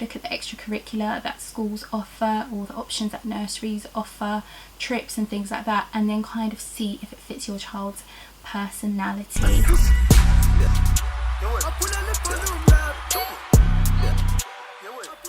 look at the extracurricular that schools offer, or the options that nurseries offer, trips and things like that, and then kind of see if it fits your child's personality.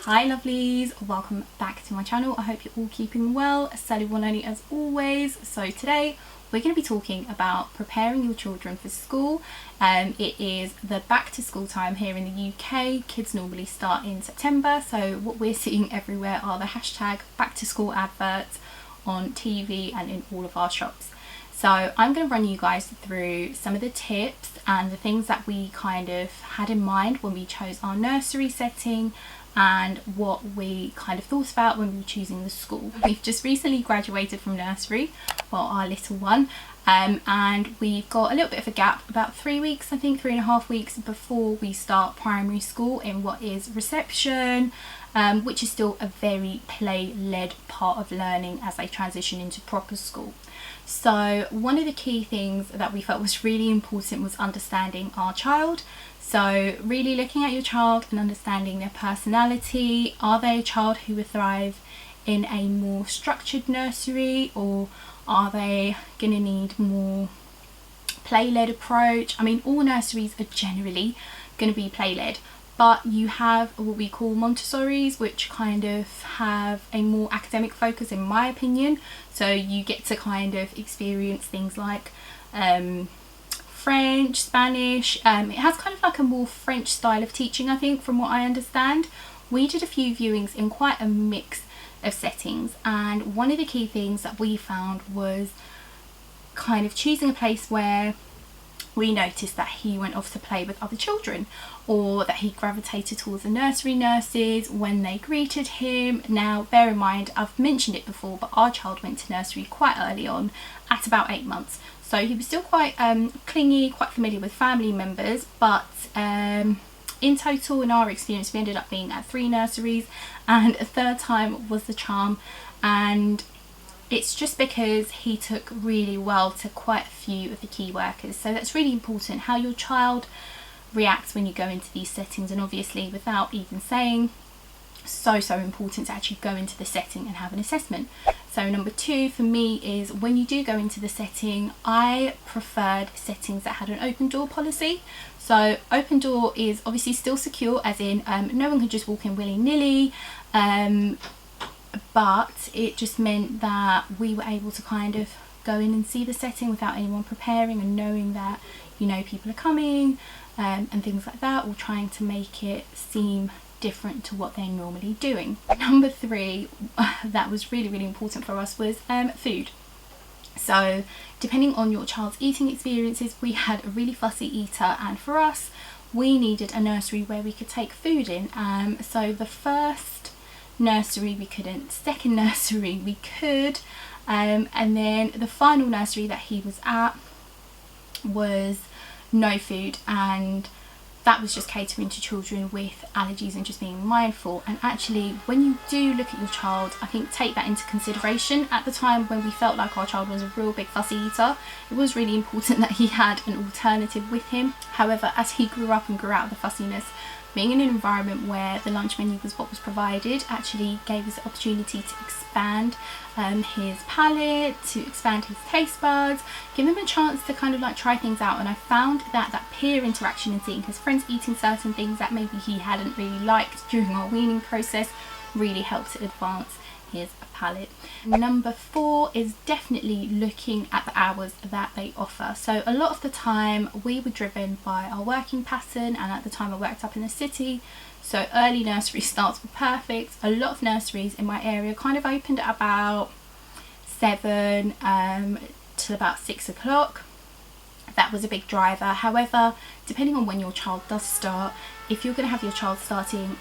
Hi lovelies, welcome back to my channel. I hope you're all keeping well. Sally one only as always. So today we're going to be talking about preparing your children for school. It is the back to school time here in the UK. Kids normally start in September, so what we're seeing everywhere are the hashtag back to school adverts on TV and in all of our shops. So I'm going to run you guys through some of the tips and the things that we kind of had in mind when we chose our nursery setting, and what we kind of thought about when we were choosing the school. We've just recently graduated from nursery, well, our little one, and we've got a little bit of a gap, about 3 weeks, I think 3.5 weeks before we start primary school in what is reception, which is still a very play-led part of learning as they transition into proper school. So one of the key things that we felt was really important was understanding our child. So really looking at your child and understanding their personality. Are they a child who would thrive in a more structured nursery, or are they going to need more play-led approach? I mean, all nurseries are generally going to be play-led, but you have what we call Montessori's, which kind of have a more academic focus in my opinion. So you get to kind of experience things like French, Spanish. It has kind of like a more French style of teaching, I think, from what I understand. We did a few viewings in quite a mix of settings, and one of the key things that we found was kind of choosing a place where we noticed that he went off to play with other children, or that he gravitated towards the nursery nurses when they greeted him. Now bear in mind, I've mentioned it before, but our child went to nursery quite early on, at about 8 months. So he was still quite clingy, quite familiar with family members, but in total, in our experience, we ended up being at 3 nurseries, and a third time was the charm. And it's just because he took really well to quite a few of the key workers. So that's really important, how your child reacts when you go into these settings, and obviously, without even saying, so important to actually go into the setting and have an assessment. So number 2 for me is, when you do go into the setting, I preferred settings that had an open door policy. So open door is obviously still secure, as in no one can just walk in willy-nilly, but it just meant that we were able to kind of go in and see the setting without anyone preparing and knowing that, you know, people are coming and things like that, or trying to make it seem different to what they're normally doing. Number 3 that was really important for us was food. So depending on your child's eating experiences, we had a really fussy eater, and for us we needed a nursery where we could take food in. So the first nursery we couldn't, second nursery we could, and then the final nursery that he was at was no food, and that was just catering to children with allergies and just being mindful. And actually, when you do look at your child, I think take that into consideration. At the time when we felt like our child was a real big fussy eater, it was really important that he had an alternative with him. However, as he grew up and grew out of the fussiness, being in an environment where the lunch menu was what was provided actually gave us the opportunity to expand his palate, to expand his taste buds, give him a chance to kind of like try things out. And I found that that peer interaction and seeing his friends eating certain things that maybe he hadn't really liked during our weaning process really helped to advance his palate. Number 4 is definitely looking at the hours that they offer. So a lot of the time we were driven by our working pattern, and at the time I worked up in the city, so early nursery starts were perfect. A lot of nurseries in my area kind of opened at about 7 to about 6 o'clock. That was a big driver. However, depending on when your child does start, if you're going to have your child starting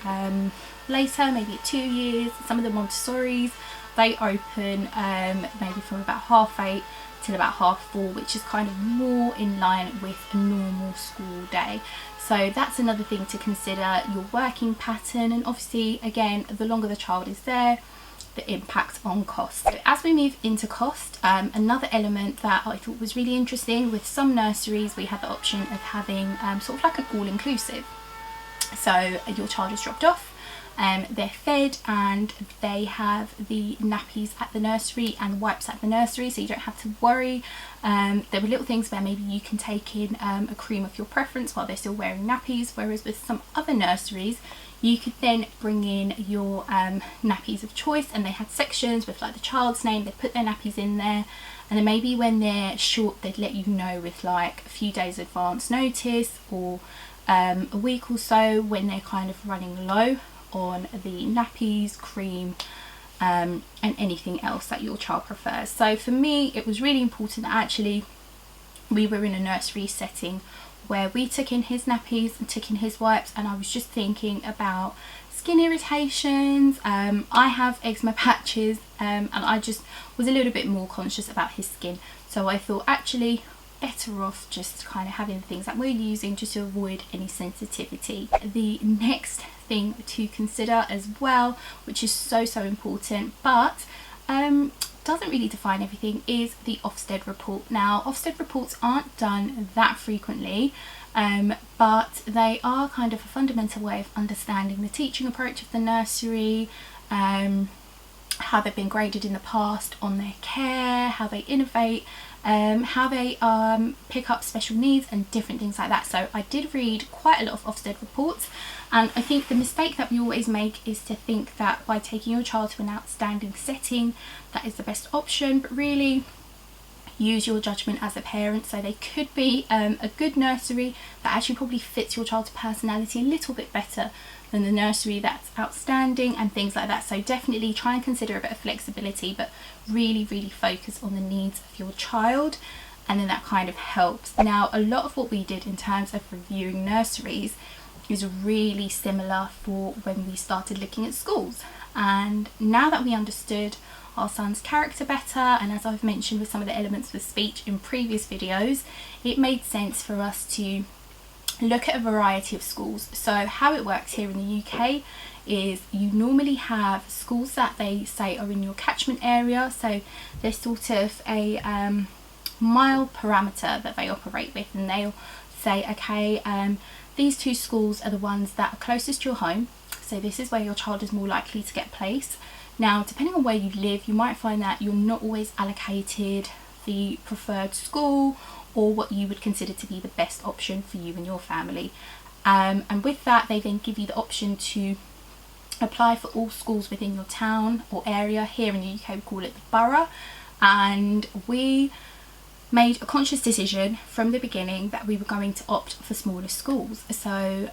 later, maybe at 2 years, some of the Montessori's, they open maybe from about 8:30 till about 4:30, which is kind of more in line with a normal school day. So that's another thing to consider, your working pattern, and obviously again, the longer the child is there, the impact on cost. So as we move into cost, another element that I thought was really interesting, with some nurseries we had the option of having sort of like an all-inclusive. So your child is dropped off, They're fed and they have the nappies at the nursery and wipes at the nursery, so you don't have to worry. There were little things where maybe you can take in a cream of your preference while they're still wearing nappies, whereas with some other nurseries you could then bring in your nappies of choice, and they had sections with like the child's name. They'd put their nappies in there, and then maybe when they're short they'd let you know with like a few days advance notice, or a week or so when they're kind of running low on the nappies, cream, and anything else that your child prefers. So for me it was really important that actually we were in a nursery setting where we took in his nappies and took in his wipes, and I was just thinking about skin irritations. I have eczema patches, and I just was a little bit more conscious about his skin, so I thought actually better off just kind of having the things that we're using just to avoid any sensitivity. The next thing to consider as well, which is so important but doesn't really define everything, is the Ofsted report. Now Ofsted reports aren't done that frequently, but they are kind of a fundamental way of understanding the teaching approach of the nursery, how they've been graded in the past on their care, how they innovate, how they pick up special needs and different things like that. So I did read quite a lot of Ofsted reports, and I think the mistake that we always make is to think that by taking your child to an outstanding setting that is the best option, but really use your judgment as a parent. So they could be a good nursery that actually probably fits your child's personality a little bit better than the nursery that's outstanding and things like that. So definitely try and consider a bit of flexibility, but really focus on the needs of your child, and then that kind of helps. Now a lot of what we did in terms of reviewing nurseries is really similar for when we started looking at schools, and now that we understood our son's character better, and as I've mentioned with some of the elements with speech in previous videos, it made sense for us to look at a variety of schools. So how it works here in the UK is you normally have schools that they say are in your catchment area, so there's sort of a mile parameter that they operate with, and they'll say okay, these two schools are the ones that are closest to your home, so this is where your child is more likely to get placed. Now depending on where you live, you might find that you're not always allocated the preferred school or what you would consider to be the best option for you and your family, and with that they then give you the option to apply for all schools within your town or area. Here in the UK we call it the borough, and we made a conscious decision from the beginning that we were going to opt for smaller schools. So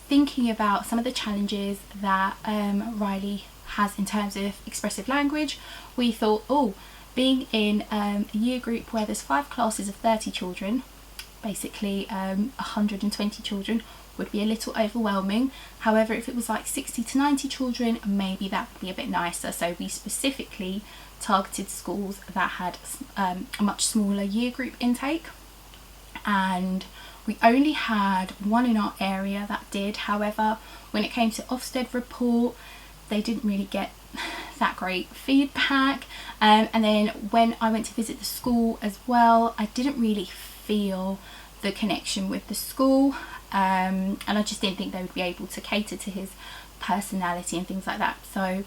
thinking about some of the challenges that Riley has in terms of expressive language, we thought, oh, being in a year group where there's 5 classes of 30 children, basically 120 children, would be a little overwhelming. However, if it was like 60 to 90 children, maybe that would be a bit nicer. So we specifically targeted schools that had a much smaller year group intake, and we only had one in our area that did. However, when it came to Ofsted report, they didn't really get that great feedback, and then when I went to visit the school as well, I didn't really feel the connection with the school, and I just didn't think they would be able to cater to his personality and things like that. So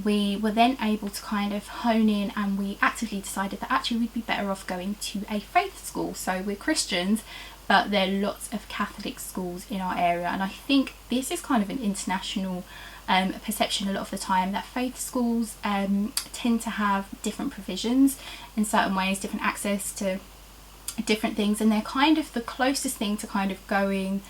we were then able to kind of hone in, and we actively decided that actually we'd be better off going to a faith school. So we're Christians, but there are lots of Catholic schools in our area, and I think this is kind of an international perception a lot of the time, that faith schools tend to have different provisions in certain ways, different access to different things, and they're kind of the closest thing to kind of going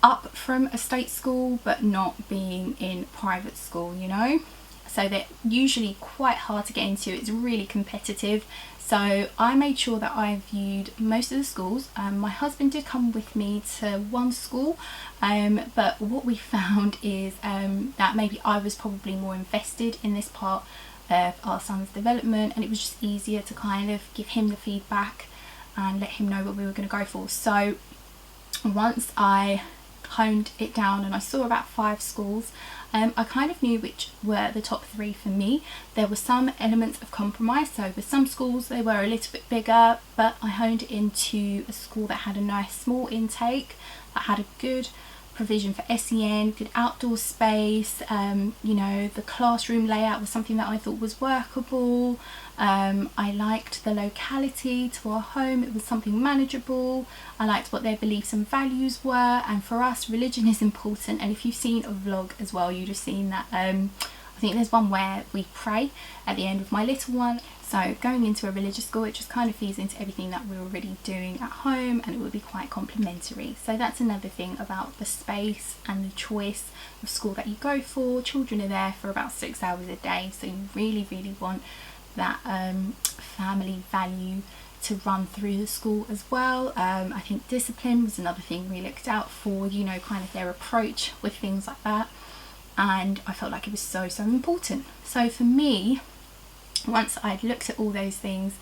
up from a state school but not being in private school, you know. So they're usually quite hard to get into, it's really competitive. So I made sure that I viewed most of the schools. My husband did come with me to one school, but what we found is that maybe I was probably more invested in this part of our son's development, and it was just easier to kind of give him the feedback and let him know what we were going to go for. So once I honed it down and I saw about 5 schools, I kind of knew which were the top 3 for me. There were some elements of compromise, so with some schools they were a little bit bigger, but I honed it into a school that had a nice small intake, that had a good provision for SEN, good outdoor space. You know, the classroom layout was something that I thought was workable. I liked the locality to our home, it was something manageable. I liked what their beliefs and values were, and for us religion is important. And if you've seen a vlog as well, you'd have seen that I think there's one where we pray at the end of my little one. So going into a religious school, it just kind of feeds into everything that we're already doing at home, and it would be quite complementary. So that's another thing about the space and the choice of school that you go for. Children are there for about 6 hours a day, so you really want that family value to run through the school as well. I think discipline was another thing we looked out for, you know, kind of their approach with things like that, and I felt like it was so important. So for me, once I'd looked at all those things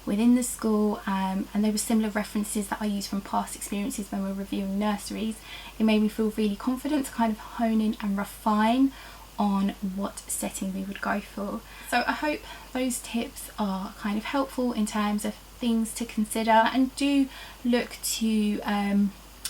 within the school, and there were similar references that I used from past experiences when we were reviewing nurseries, it made me feel really confident to kind of hone in and refine on what setting we would go for. So I hope those tips are kind of helpful in terms of things to consider, and do look to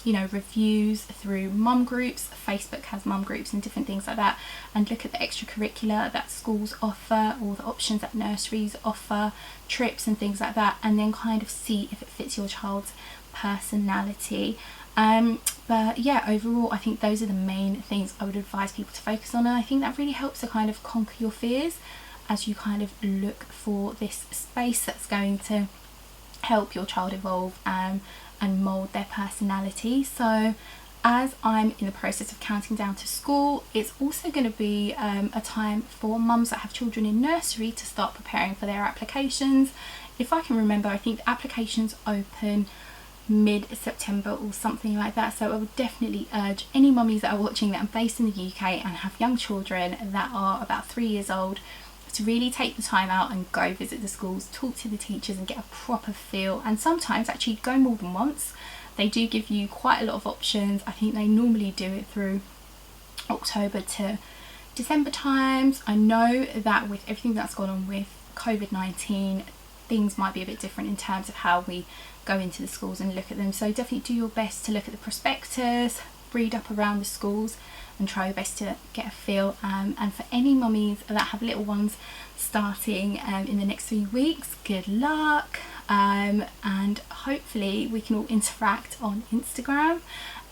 you know, reviews through mum groups. Facebook has mum groups and different things like that, and look at the extracurricular that schools offer, or the options that nurseries offer, trips and things like that, and then kind of see if it fits your child's personality. But yeah, overall I think those are the main things I would advise people to focus on, and I think that really helps to kind of conquer your fears as you kind of look for this space that's going to help your child evolve and mould their personality. So as I'm in the process of counting down to school, it's also going to be a time for mums that have children in nursery to start preparing for their applications. If I can remember, I think the applications open mid-September or something like that, so I would definitely urge any mummies that are watching that are based in the UK and have young children that are about 3 years old to really take the time out and go visit the schools, talk to the teachers and get a proper feel, and sometimes actually go more than once. They do give you quite a lot of options. I think they normally do it through October to December times. I know that with everything that's gone on with COVID-19, things might be a bit different in terms of how we go into the schools and look at them, so definitely do your best to look at the prospectus, read up around the schools and try your best to get a feel. And for any mummies that have little ones starting in the next few weeks, good luck, and hopefully we can all interact on Instagram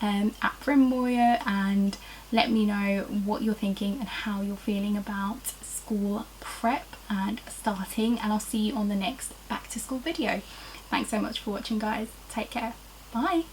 at Prim, and let me know what you're thinking and how you're feeling about school prep and starting, and I'll see you on the next back to school video. Thanks so much for watching, guys. Take care. Bye.